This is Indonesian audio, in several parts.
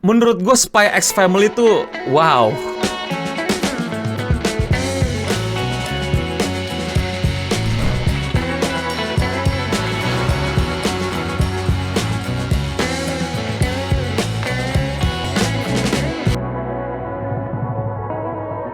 Menurut gue Spy X Family tuh wow.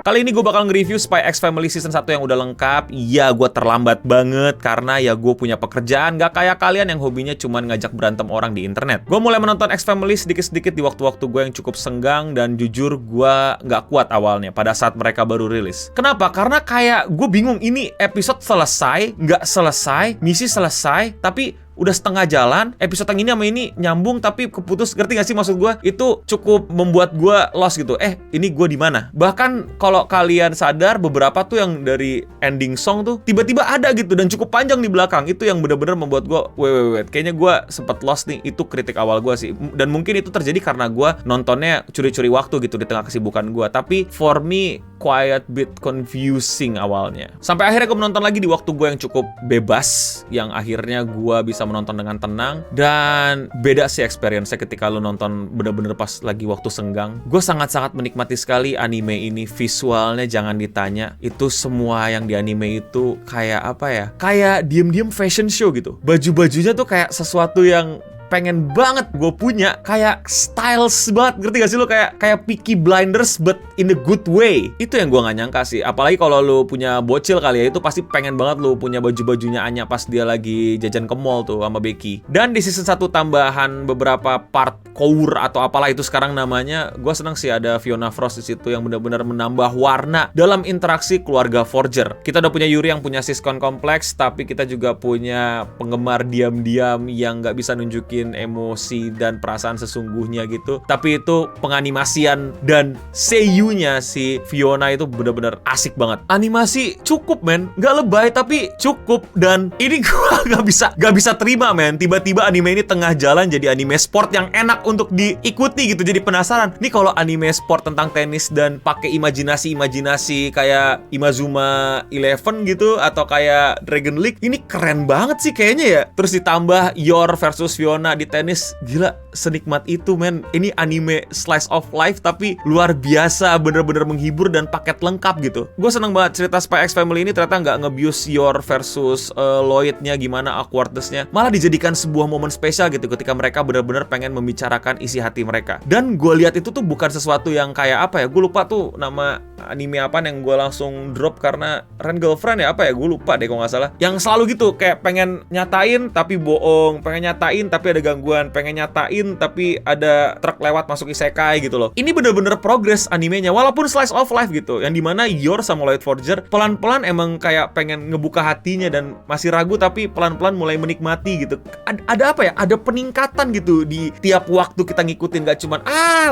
Kali ini gue bakal nge-review Spy X Family Season 1 yang udah lengkap. Iya, gue terlambat banget karena ya gue punya pekerjaan gak kayak kalian yang hobinya cuman ngajak berantem orang di internet. Gue mulai menonton X Family sedikit-sedikit di waktu-waktu gue yang cukup senggang, dan jujur gue gak kuat awalnya pada saat mereka baru rilis. Kenapa? Karena kayak gue bingung, ini episode selesai, gak selesai, misi selesai, tapi udah setengah jalan, episode yang ini sama ini nyambung tapi keputus, ngerti gak sih maksud gue? Itu cukup membuat gue lost gitu. Ini gue di mana? Bahkan kalau kalian sadar, beberapa tuh yang dari ending song tuh tiba-tiba ada gitu dan cukup panjang di belakang. Itu yang bener-bener membuat gue wait, kayaknya gue sempet lost nih. Itu kritik awal gue sih. Dan mungkin itu terjadi karena gue nontonnya curi-curi waktu gitu di tengah kesibukan gue. Tapi for me, quiet bit confusing awalnya. Sampai akhirnya gue menonton lagi di waktu gue yang cukup bebas, yang akhirnya gue bisa menonton dengan tenang. Dan beda sih experience-nya ketika lu nonton bener-bener pas lagi waktu senggang. Gue sangat-sangat menikmati sekali anime ini. Visualnya jangan ditanya. Itu semua yang di anime itu kayak apa ya? Kayak diem-diem fashion show gitu. Baju-bajunya tuh kayak sesuatu yang pengen banget gue punya, kayak styles banget, ngerti gak sih lo? Kayak Peaky Blinders but in a good way. Itu yang gue gak nyangka sih. Apalagi kalau lo punya bocil kali ya, itu pasti pengen banget lo punya baju-bajunya Anya pas dia lagi jajan ke mall tuh sama Becky. Dan di season 1 tambahan beberapa part core atau apalah itu sekarang namanya, gue seneng sih ada Fiona Frost di situ yang benar-benar menambah warna dalam interaksi keluarga Forger. Kita udah punya Yuri yang punya siskon kompleks, tapi kita juga punya penggemar diam-diam yang gak bisa nunjukin emosi dan perasaan sesungguhnya gitu. Tapi itu penganimasian dan seiyunya si Fiona itu benar-benar asik banget. Animasi cukup men, nggak lebay tapi cukup. Dan ini gue gak bisa terima men, tiba-tiba anime ini tengah jalan jadi anime sport yang enak untuk diikuti gitu. Jadi penasaran nih, kalau anime sport tentang tenis dan pakai imajinasi kayak Inazuma Eleven gitu atau kayak Dragon League, ini keren banget sih kayaknya ya. Terus ditambah Yor versus Fiona di tenis, gila senikmat itu men. Ini anime slice of life tapi luar biasa, bener-bener menghibur dan paket lengkap gitu. Gue seneng banget cerita Spy X Family ini ternyata nggak nge-abuse Yor versus Lloyd-nya, gimana awkwardness-nya, malah dijadikan sebuah momen spesial gitu ketika mereka bener-bener pengen membicarakan isi hati mereka. Dan gue lihat itu tuh bukan sesuatu yang kayak apa ya, gue lupa tuh nama anime apa yang gue langsung drop karena Ren Girlfriend ya, apa ya, gue lupa deh kalau nggak salah. Yang selalu gitu kayak pengen nyatain tapi bohong, pengen nyatain tapi ada gangguan, pengen nyatain tapi ada truk lewat masuk isekai gitu loh. Ini bener-bener progress animenya walaupun slice of life gitu, yang dimana Yor sama Lloyd Forger pelan-pelan emang kayak pengen ngebuka hatinya dan masih ragu tapi pelan-pelan mulai menikmati gitu. Ada apa ya, ada peningkatan gitu di tiap waktu kita ngikutin, gak cuman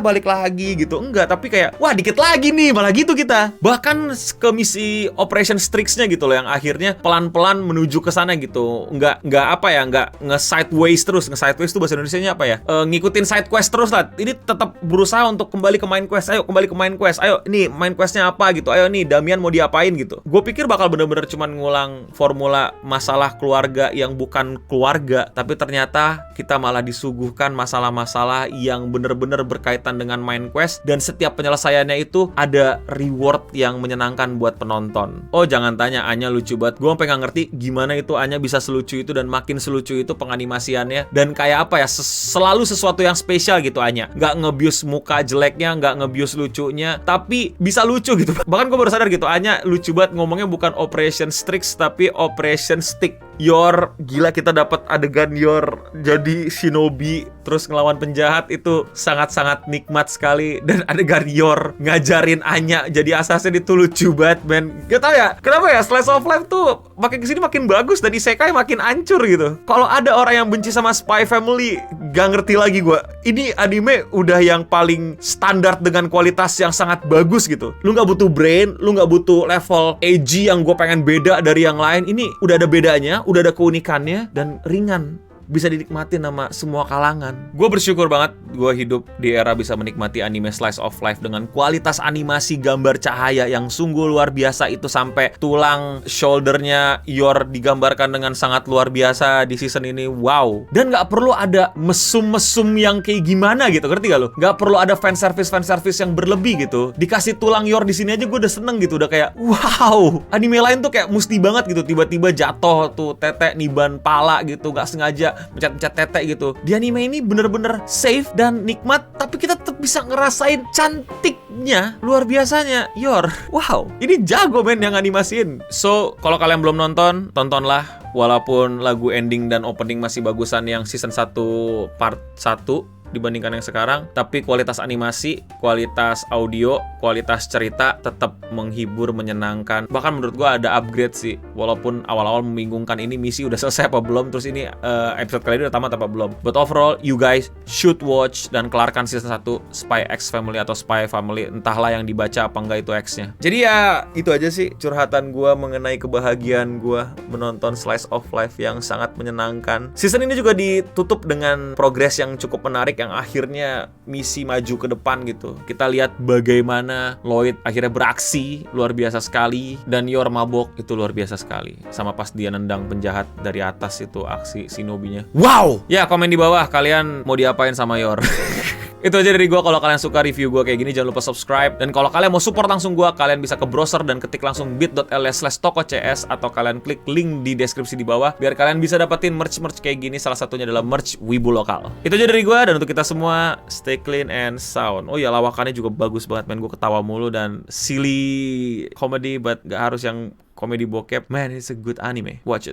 balik lagi gitu, enggak, tapi kayak wah dikit lagi nih, malah gitu kita. Bahkan ke misi Operation Strix-nya gitu loh, yang akhirnya pelan-pelan menuju ke sana gitu. Enggak apa ya, enggak nge-sideways terus. Nge-sideways itu bahasa Indonesianya apa ya? Ngikutin side quest terus lah. Ini tetap berusaha untuk kembali ke main quest. Ayo kembali ke main quest. Ayo nih main questnya apa gitu. Ayo nih Damian mau diapain gitu. Gue pikir bakal bener-bener cuman ngulang formula masalah keluarga yang bukan keluarga, tapi ternyata kita malah disuguhkan masalah-masalah yang bener-bener berkaitan dengan main quest, dan setiap penyelesaiannya itu ada reward yang menyenangkan buat penonton. Oh jangan tanya, Anya lucu banget. Gue sampai gak ngerti gimana itu Anya bisa selucu itu, dan makin selucu itu penganimasiannya. Dan kayak apa ya, selalu sesuatu yang spesial gitu Anya. Gak nge-abuse muka jeleknya, gak nge-abuse lucunya, tapi bisa lucu gitu. Bahkan gue baru sadar gitu, Anya lucu banget ngomongnya bukan Operation Strix tapi Operation Stick. Yor, gila kita dapat adegan Yor jadi shinobi terus ngelawan penjahat, itu sangat-sangat nikmat sekali. Dan adegan Yor ngajarin Anya jadi assassin itu lucu banget men. Gak tau ya kenapa ya, slice of life tuh makin kesini makin bagus dan isekai makin hancur gitu. Kalau ada orang yang benci sama Spy Family, gak ngerti lagi gue. Ini anime udah yang paling standar dengan kualitas yang sangat bagus gitu. Lu gak butuh brain, lu gak butuh level edgy yang gue pengen beda dari yang lain. Ini udah ada bedanya, udah ada keunikannya, dan ringan. bisa dinikmati sama semua kalangan. Gue bersyukur banget gue hidup di era bisa menikmati anime slice of life dengan kualitas animasi gambar cahaya yang sungguh luar biasa. Itu sampai tulang shouldernya Yor digambarkan dengan sangat luar biasa di season ini. Wow. Dan gak perlu ada mesum-mesum yang kayak gimana gitu, ngerti gak lo? Gak perlu ada fanservice yang berlebih gitu. Dikasih tulang Yor di sini aja gue udah seneng gitu, udah kayak wow. Anime lain tuh kayak mesti banget gitu, tiba-tiba jatuh tuh tete niban pala gitu, gak sengaja mencet-mencet tete gitu. Di anime ini bener-bener safe dan nikmat, tapi kita tetap bisa ngerasain cantiknya, luar biasanya Yor. Wow, ini jago men yang animasiin. So, kalau kalian belum nonton, tontonlah. Walaupun lagu ending dan opening masih bagusan yang season 1 part 1 dibandingkan yang sekarang, tapi kualitas animasi, kualitas audio, kualitas cerita tetap menghibur, menyenangkan. Bahkan menurut gua ada upgrade sih. Walaupun awal-awal membingungkan, ini misi udah selesai apa belum, terus ini episode kali ini udah tamat apa belum. But overall, you guys should watch dan kelarkan season 1 Spy X Family atau Spy Family, entahlah yang dibaca apa enggak itu X-nya. Jadi ya itu aja sih curhatan gua mengenai kebahagiaan gua menonton slice of life yang sangat menyenangkan. Season ini juga ditutup dengan progres yang cukup menarik, yang akhirnya misi maju ke depan gitu. Kita lihat bagaimana Lloyd akhirnya beraksi luar biasa sekali, dan Yor mabok itu luar biasa sekali. Sama pas dia nendang penjahat dari atas itu aksi shinobinya. Wow! Ya, komen di bawah kalian mau diapain sama Yor. Itu aja dari gue. Kalau kalian suka review gue kayak gini, jangan lupa subscribe. Dan kalau kalian mau support langsung gue, kalian bisa ke browser dan ketik langsung bit.ly/tokocs, atau kalian klik link di deskripsi di bawah biar kalian bisa dapetin merch kayak gini. Salah satunya adalah merch Wibu Lokal. Itu aja dari gue, dan untuk kita semua, stay clean and sound. Oh ya, lawakannya juga bagus banget, men. Gue ketawa mulu dan silly comedy, but gak harus yang komedi bokep. Man, it's a good anime. Watch it.